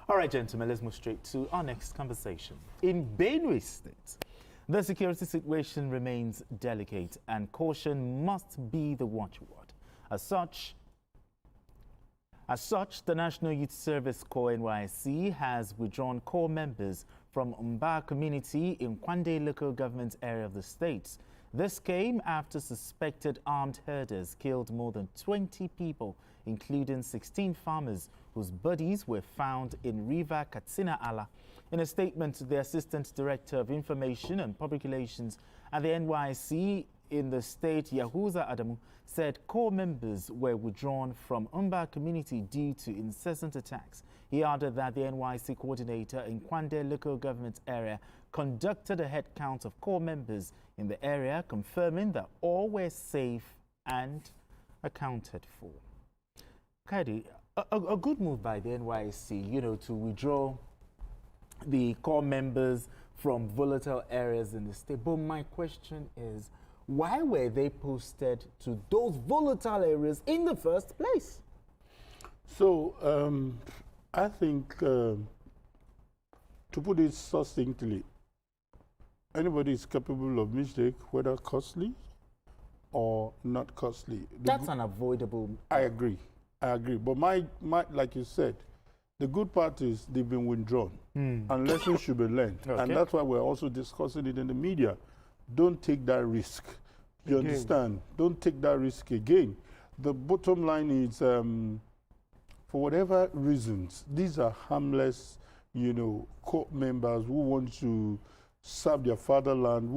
All right, gentlemen, let's move straight to our next conversation. In Benue State, the security situation remains delicate and caution must be the watchword. As such, the National Youth Service Corps NYSC has withdrawn core members from Mba community in Kwande local government area of the state. This came after suspected armed herders killed more than 20 people, including 16 farmers whose bodies were found in River Katsina Ala. In a statement, the Assistant Director of Information and Public Relations at the NYSC in the state, Yahuza Adamu, said core members were withdrawn from Mba community due to incessant attacks. He added that the NYSC coordinator in Kwande local government area conducted a head count of core members in the area, confirming that all were safe and accounted for. Kadi, a good move by the NYSC, to withdraw the core members from volatile areas in the state. But my question is, why were they posted to those volatile areas in the first place? So, I think, to put it succinctly, anybody is capable of mistake, whether costly or not costly. That's unavoidable. I agree. But my, like you said, the good part is they've been withdrawn, and lessons should be learned. Okay. And that's why we're also discussing it in the media. Don't take that risk. You understand? Don't take that risk again. The bottom line is, for whatever reasons, these are harmless, court members who want to serve their fatherland,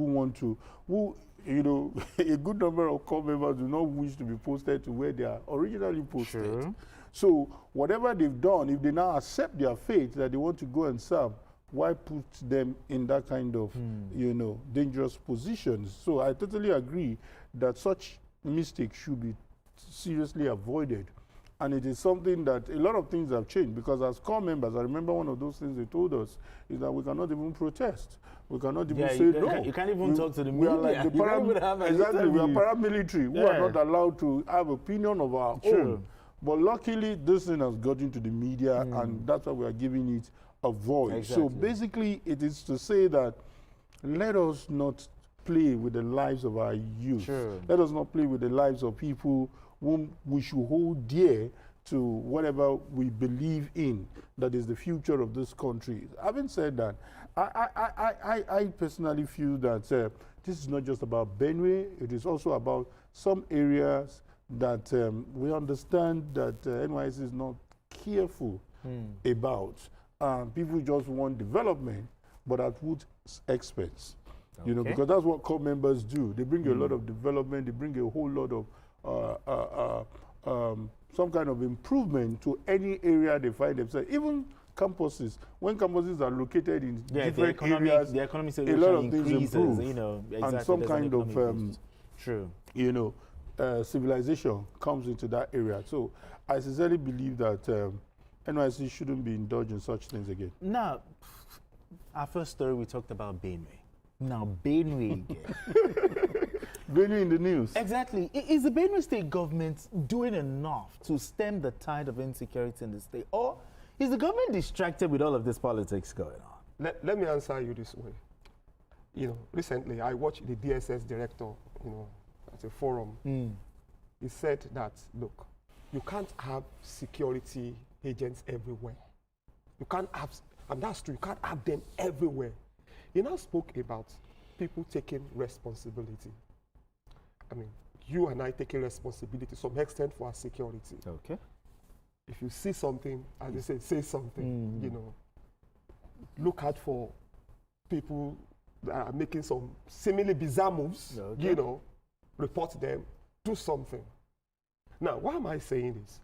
a good number of court members do not wish to be posted to where they are originally posted. Sure. So whatever they've done, if they now accept their fate that they want to go and serve, why put them in that kind of, dangerous positions? So I totally agree that such mistakes should be seriously avoided. And it is something that a lot of things have changed, because as core members, I remember one of those things they told us is that we cannot even protest. We cannot even say no. You can't even talk to the media. We are like exactly, we are paramilitary. We are not allowed to have opinion of our own. But luckily, this thing has gotten to the media, and that's why we are giving it a voice. Exactly. So basically, it is to say that let us not play with the lives of our youth. Sure. Let us not play with the lives of people whom we should hold dear to whatever we believe in, that is the future of this country. Having said that, I personally feel that this is not just about Benue, it is also about some areas that we understand that NYSC is not careful about. People just want development, but at what expense? Okay. Because that's what core members do. They bring a lot of development, they bring a whole lot of some kind of improvement to any area they find themselves. Even campuses, when campuses are located in different areas, the economy a lot of things improve. Exactly, and some kind of civilization comes into that area. So I sincerely believe that NYSC shouldn't be indulged in such things again. Now, our first story, we talked about Benue. Now, Benue again. Benue in the news. Exactly. Is the Benue state government doing enough to stem the tide of insecurity in the state? Or is the government distracted with all of this politics going on? Let me answer you this way. Recently I watched the DSS director, at a forum. He said that, look, you can't have security agents everywhere. You can't have, and that's true, you can't have them everywhere. He now spoke about people taking responsibility. I mean, you and I taking responsibility to some extent for our security. Okay. If you see something, as they say something, look out for people that are making some seemingly bizarre moves, report them, do something. Now, why am I saying this?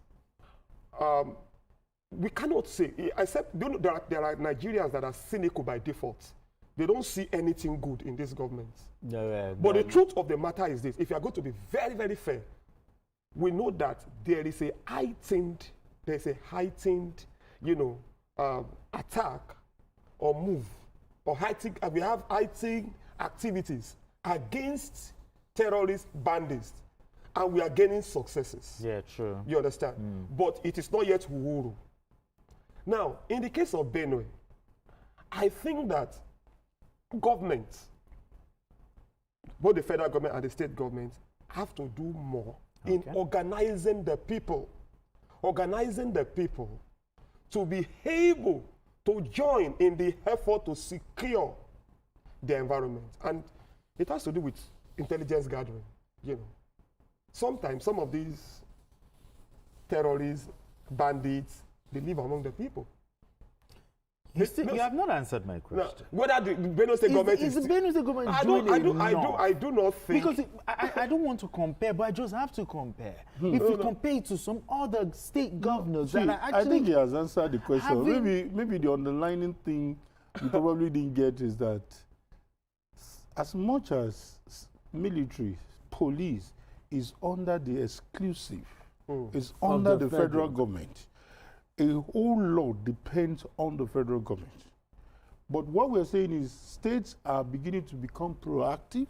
We cannot say, except there are Nigerians that are cynical by default. They don't see anything good in this government. But the truth of the matter is this: if you are going to be very, very fair, we know that there is a heightened, attack or move, or we have heightened activities against terrorist bandits, and we are gaining successes. Yeah, true. You understand? But it is not yet Uhuru. Now, in the case of Benue, I think that governments, both the federal government and the state government, have to do more in organizing the people to be able to join in the effort to secure the environment. And it has to do with intelligence gathering, you know. Sometimes some of these terrorists, bandits, they live among the people. You have not answered my question. No, whether the Benue State government is the Benue State government I do not think. Because I don't want to compare, but I just have to compare. If you compare it to some other state governors that are actually... I think he has answered the question. Maybe the underlining thing you probably didn't get is that as much as military, police is under the exclusive, is under the federal government, a whole lot depends on the federal government. But what we're saying is states are beginning to become proactive,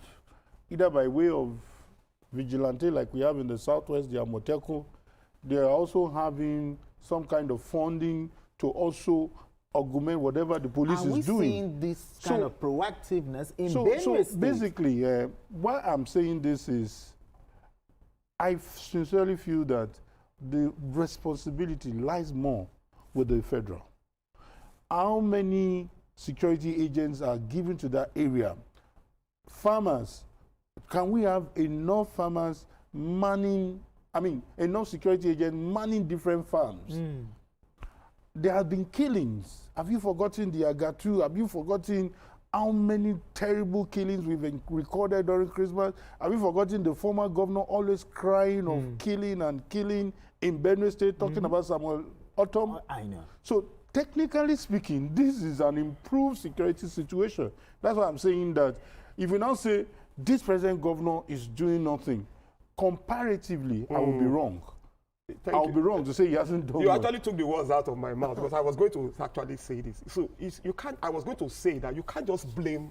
either by way of vigilante, like we have in the Southwest, the Amoteco. They are also having some kind of funding to also augment whatever the police is doing. Are we seeing this kind of proactiveness in Benue State? Basically, why I'm saying this is, I sincerely feel that the responsibility lies more with the federal. How many security agents are given to that area? Farmers, can we have enough farmers manning, enough security agents manning different farms? There have been killings. Have you forgotten the Agatu? Have you forgotten how many terrible killings we've recorded during Christmas? Have you forgotten the former governor always crying of killing and killing in Benue State, talking about Samuel Autumn? I know. So technically speaking, this is an improved security situation. That's why I'm saying that if we now say this present governor is doing nothing, comparatively, I will be wrong. I'll be wrong to say he hasn't done. You actually took the words out of my mouth because I was going to actually say this. So you can't. I was going to say that you can't just blame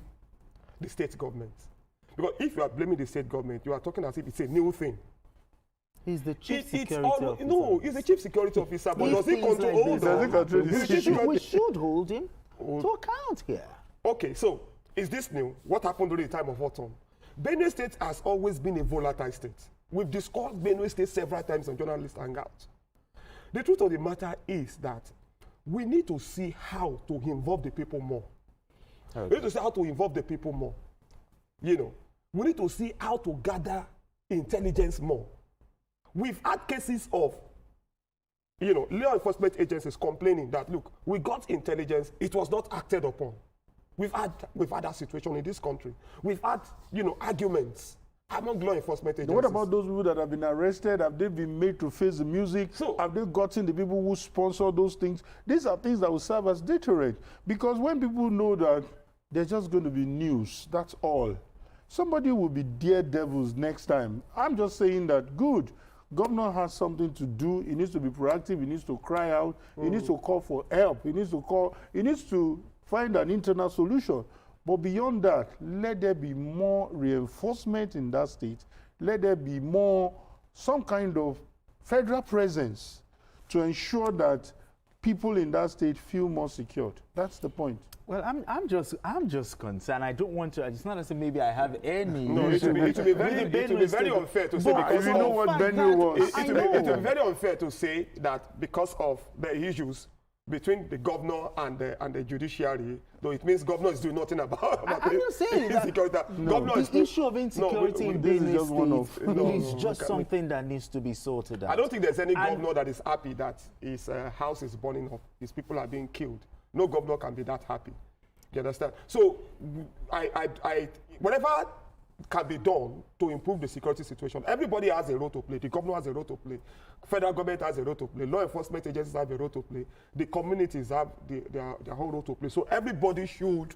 the state government, because if you are blaming the state government, you are talking as if it's a new thing. He's the chief security officer. No, he's the chief security officer, but does he control We should hold him to account here. Okay, so is this new? What happened during the time of autumn? Benue State has always been a volatile state. We've discussed Benue State several times on Journalist Hangout. The truth of the matter is that we need to see how to involve the people more. We need to see how to involve the people more. You know, we need to see how to gather intelligence more. We've had cases of, law enforcement agencies complaining that, look, we got intelligence, it was not acted upon. We've had that situation in this country. We've had, arguments among law enforcement agencies. What about those people that have been arrested? Have they been made to face the music? Have they gotten the people who sponsor those things? These are things that will serve as deterrent. Because when people know that there's just going to be news, that's all. Somebody will be daredevils next time. I'm just saying that, good. Governor has something to do. He needs to be proactive. He needs to cry out. He needs to call for help. He needs to find an internal solution. But beyond that, let there be more reinforcement in that state. Let there be some kind of federal presence to ensure that people in that state feel more secured. That's the point. Well, I'm just concerned. I don't want to. It's not as if maybe I have any. No, it will be very unfair to say, because you know what Benue was. It will be very unfair to say that because of the issues between the governor and the judiciary, though it means governor is doing nothing about I'm not saying that. The issue of insecurity in Benue State is just something that needs to be sorted out. I don't think there's any governor that is happy that his house is burning up, his people are being killed. No governor can be that happy. You understand? So, whatever can be done to improve the security situation, everybody has a role to play. The governor has a role to play. Federal government has a role to play. Law enforcement agencies have a role to play. The communities have their whole role to play. So everybody should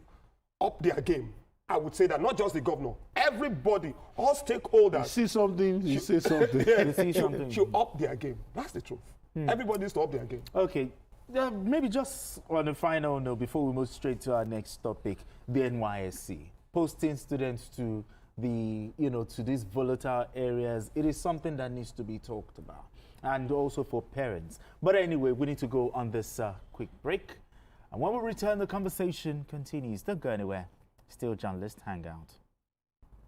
up their game. I would say that, not just the governor. Everybody, all stakeholders. You see something, you say something. You see something. Should up their game. That's the truth. Everybody needs to up their game. Okay. Maybe just on a final note, before we move straight to our next topic, the NYSC. Posting students to to these volatile areas, it is something that needs to be talked about. and also for parents. But anyway, we need to go on this quick break. And when we return, the conversation continues. Don't go anywhere. Still Journalist Hangout.